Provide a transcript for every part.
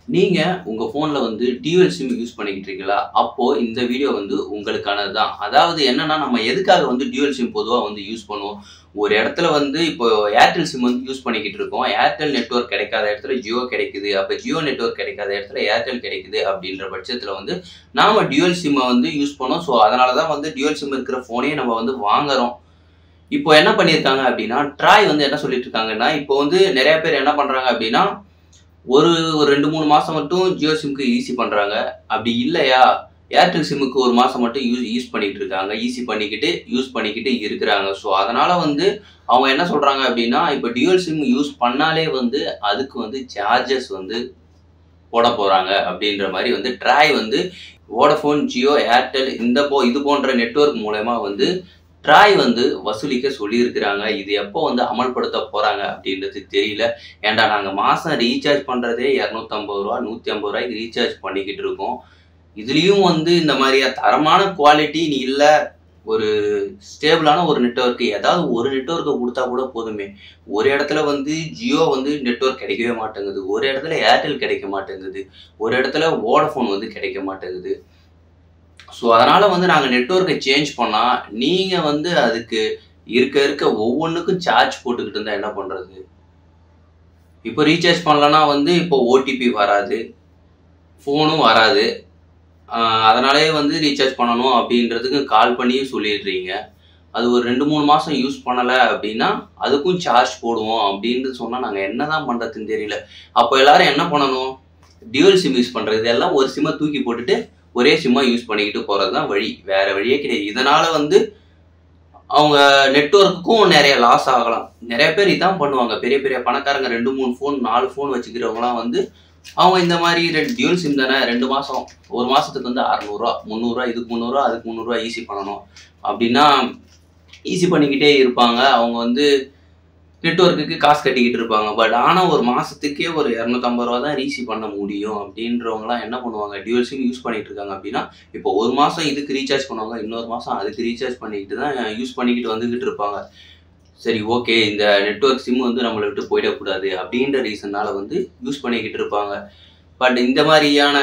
நீங்க உங்க ஃபோன்ல வந்து டியூவல் சிம் யூஸ் பண்ணிக்கிட்டு இருக்கீங்களா? அப்போ இந்த வீடியோ வந்து உங்களுக்கானது தான். அதாவது என்னன்னா, நம்ம எதுக்காக வந்து டியூவல் சிம் பொதுவா வந்து யூஸ் பண்ணுவோம்? ஒரு இடத்துல வந்து இப்போ ஏர்டெல் சிம் வந்து யூஸ் பண்ணிக்கிட்டு இருக்கோம். ஏர்டெல் நெட்வொர்க் கிடைக்காத இடத்துல ஜியோ கிடைக்குது. அப்ப ஜியோ நெட்வொர்க் கிடைக்காத இடத்துல ஏர்டெல் கிடைக்குது அப்படின்ற பட்சத்துல வந்து நாம டியூவல் சிம்ம வந்து யூஸ் பண்ணோம். ஸோ அதனால தான் வந்து டியூவல் சிம் இருக்கிற ஃபோனே நம்ம வந்து வாங்குறோம். இப்போ என்ன பண்ணியிருக்காங்க அப்படின்னா, ட்ராய் வந்து என்ன சொல்லிட்டு இருக்காங்கன்னா, இப்போ வந்து நெறைய பேர் என்ன பண்றாங்க அப்படின்னா, ஒரு ஒரு 2, 3 மாசம் மட்டும் ஜியோ சிம்க்கு ஈசி பண்றாங்க. அப்படி இல்லையா, ஏர்டெல் சிம்முக்கு 1 மாசம் மட்டும் யூஸ் பண்ணிட்டு இருக்காங்க. ஈசி பண்ணிக்கிட்டு, யூஸ் பண்ணிக்கிட்டு இருக்கிறாங்க. ஸோ, அதனால வந்து அவங்க என்ன சொல்றாங்க அப்படின்னா, இப்ப டியூவல் சிம் யூஸ் பண்ணாலே வந்து அதுக்கு வந்து சார்ஜஸ் வந்து போடப் போறாங்க அப்படின்ற மாரி வந்து ட்ராய் வந்து வோடஃபோன், ஜியோ, ஏர்டெல் இது போன்ற நெட்வொர்க் மூலியமா வந்து ட்ராய் வந்து வசூலிக்க சொல்லியிருக்கிறாங்க. இது எப்போ வந்து அமல்படுத்த போறாங்க அப்படின்றது தெரியல. ஏன்டா நாங்க மாசம் ரீசார்ஜ் பண்றதே ரூ. 250 ரூ. 150க்கு ரீசார்ஜ் பண்ணிக்கிட்டு இருக்கோம். இதுலயும் வந்து இந்த மாரியா தரமான குவாலிட்டி இல்ல, ஒரு ஸ்டேபிளான ஒரு நெட்வொர்க் ஏதாவது ஒரு நெட்வொர்க்க குடுத்தா கூட போதுமே. ஒரு இடத்துல வந்து ஜியோ வந்து நெட்வொர்க் கிடைக்கவே மாட்டேங்குது. ஒரு இடத்துல ஏர்டெல் கிடைக்க மாட்டேங்குது. ஒரு இடத்துல வோடஃபோன் வந்து கிடைக்க மாட்டேங்குது. ஸோ, அதனால வந்து நாங்க நெட்வொர்க்க சேஞ்ச் பண்ணா, நீங்க வந்து அதுக்கு இருக்க ஒவ்வொன்னுக்கும் சார்ஜ் போட்டுக்கிட்டு இருந்தா என்ன பண்றது? இப்போ ரீசார்ஜ் பண்ணலன்னா வந்து இப்போ ஓடிபி வராது. ஃபோனும் வராது. அ அதனாலேயே வந்து ரீசார்ஜ் பண்ணணும் அப்படின்றதுக்கு கால் பண்ணியும் சொல்லிடுறீங்க. அது ஒரு 2, 3 மாசம் யூஸ் பண்ணல அப்படின்னா, அதுக்கும் சார்ஜ் போடுவோம் அப்படின்னு சொன்னா நாங்க என்னதான் பண்றதுன்னு தெரியல. அப்போ எல்லாரும் என்ன பண்ணணும்? டியூவல் சிம் யூஸ் பண்றது. இதெல்லாம் ஒரு சிம்ம தூக்கி போட்டுட்டு, ஒரே சிம்ம யூஸ் பண்ணிக்கிட்டு போறது தான் வழி. வேற வழியே கிடையாது. இதனால வந்து அவங்க நெட்வொர்க்குக்கும் நெறைய லாஸ் ஆகலாம். நெறைய பேர் இதான் பண்ணுவாங்க. பெரிய பெரிய பணக்காரங்க 2, 3 ஃபோன், 4 ஃபோன் வச்சுக்கிறவங்கலாம் வந்து, அவங்க இந்த மாரி டியூவல் சிம் தானே 2 மாசம், 1 மாசத்துக்கு வந்து ரூ. 600 ரூ. 300 இதுக்கு ரூ. 300 அதுக்கு ரூ. 300 ஈஸி பண்ணணும். அப்படின்னா, ஈஸி பண்ணிக்கிட்டே இருப்பாங்க. அவங்க வந்து நெட்வொர்க்குக்கு காசு கட்டிக்கிட்டு இருப்பாங்க. ஆனா ஒரு மாசத்துக்கே ஒரு ரூ. 250 தான் ஈஸி பண்ண முடியும் அப்படின்றவங்கலாம் என்ன பண்ணுவாங்க, டியூவல் சிம் யூஸ் பண்ணிட்டு இருக்காங்க அப்படின்னா, இப்போ ஒரு மாசம் இதுக்கு ரீசார்ஜ் பண்ணுவாங்க. இன்னொரு மாசம் அதுக்கு ரீசார்ஜ் பண்ணிக்கிட்டு தான் யூஸ் பண்ணிக்கிட்டு வந்துகிட்டு இருப்பாங்க. சரி, ஓகே, இந்த நெட்வொர்க் சிம் வந்து நம்மள விட்டு போயிடக்கூடாது அப்படின்ற ரீசன்னால வந்து யூஸ் பண்ணிக்கிட்டு இருப்பாங்க. இந்த மாரியான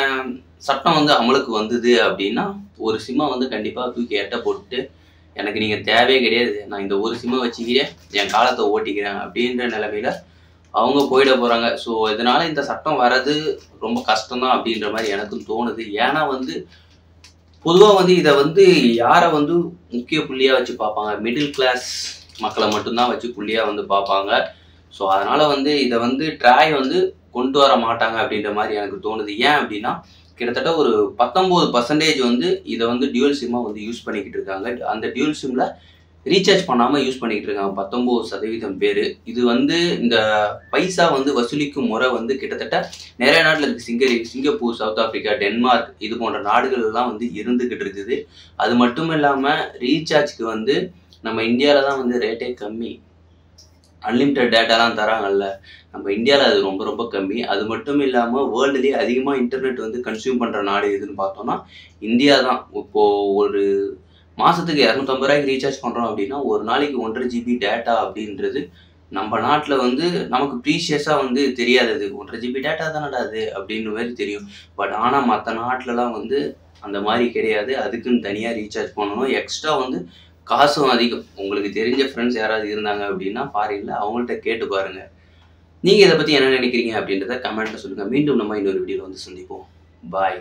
சட்டம் வந்து அமலுக்கு வந்தது அப்படின்னா, ஒரு சிம்ம வந்து கண்டிப்பா தூக்கி எட்ட போட்டுட்டு, எனக்கு நீங்க தேவையே கிடையாது. நான் இந்த ஒரு சிம்ம வச்சுக்கிறேன். என் காலத்த ஓட்டிக்கிறேன் அப்படின்ற நிலைமையில அவங்க போயிட போறாங்க. ஸோ, இதனால இந்த சட்டம் வர்றது ரொம்ப கஷ்டம் தான் அப்படின்ற மாரி எனக்கும் தோணுது. ஏன்னா வந்து பொதுவா வந்து இத வந்து யார வந்து முக்கிய புள்ளியா வச்சு பார்ப்பாங்க? மிடில் கிளாஸ் மக்கள மட்டும் தான் வச்சு புள்ளியா வந்து பார்ப்பாங்க. ஸோ, அதனால வந்து இத வந்து ட்ராய் வந்து கொண்டு வர மாட்டாங்க அப்படின்ற மாரி எனக்கு தோணுது. ஏன் அப்படின்னா, கிட்டத்தட்ட ஒரு 19% வந்து இத வந்து டியூவல் சிம்மா வந்து யூஸ் பண்ணிக்கிட்டு இருக்காங்க. அந்த டியூவல் சிம்ல ரீசார்ஜ் பண்ணாம யூஸ் பண்ணிக்கிட்டு இருக்காங்க 19% பேரு. இது வந்து இந்த பைசா வந்து வசூலிக்கும் முறை வந்து கிட்டத்தட்ட நிறைய நாட்டுல இருக்கு. சிங்கப்பூர், சவுத் ஆப்பிரிக்கா, டென்மார்க் இது போன்ற நாடுகள்லாம் வந்து இருந்துகிட்டு இருக்குது. அது மட்டும் இல்லாம ரீசார்ஜ்க்கு வந்து நம்ம இந்தியால தான் வந்து ரேட்டே கம்மி. அன்லிமிட்டட் டேட்டாலாம் தராங்கல்ல. நம்ம இந்தியால அது ரொம்ப ரொம்ப கம்மி. அது மட்டும் இல்லாம வேர்ல்டுலயே அதிகமா இன்டர்நெட் வந்து கன்சியூம் பண்ற நாடு எதுன்னு பார்த்தோம்னா, இந்தியா தான். இப்போ ஒரு மாசத்துக்கு ரூ. 250 ரீசார்ஜ் பண்றோம் அப்படின்னா, ஒரு நாளைக்கு 1 1/2 ஜிபி டேட்டா அப்படின்றது நம்ம நாட்டுல வந்து நமக்கு ப்ரீஷியஸா வந்து தெரியாது அது. 1 1/2 ஜிபி டேட்டா தானடா அது அப்படின்னு மாரி தெரியும். ஆனா மத்த நாட்டுலலாம் வந்து அந்த மாரி கிடையாது. அதுக்குன்னு தனியா ரீசார்ஜ் பண்ணணும். எக்ஸ்ட்ரா வந்து காசும் அதிகம். உங்களுக்கு தெரிஞ்ச ஃப்ரெண்ட்ஸ் யாராவது இருந்தாங்க அப்படின்னா ஃபாரின்ல அவங்கள்ட்ட கேட்டு பாருங்க. நீங்க இத பத்தி என்ன நினைக்கிறீங்க அப்படின்றத கமெண்ட்ல சொல்லுங்க. மீண்டும் நம்ம இன்னொரு வீடியோல வந்து சந்திப்போம். பாய்.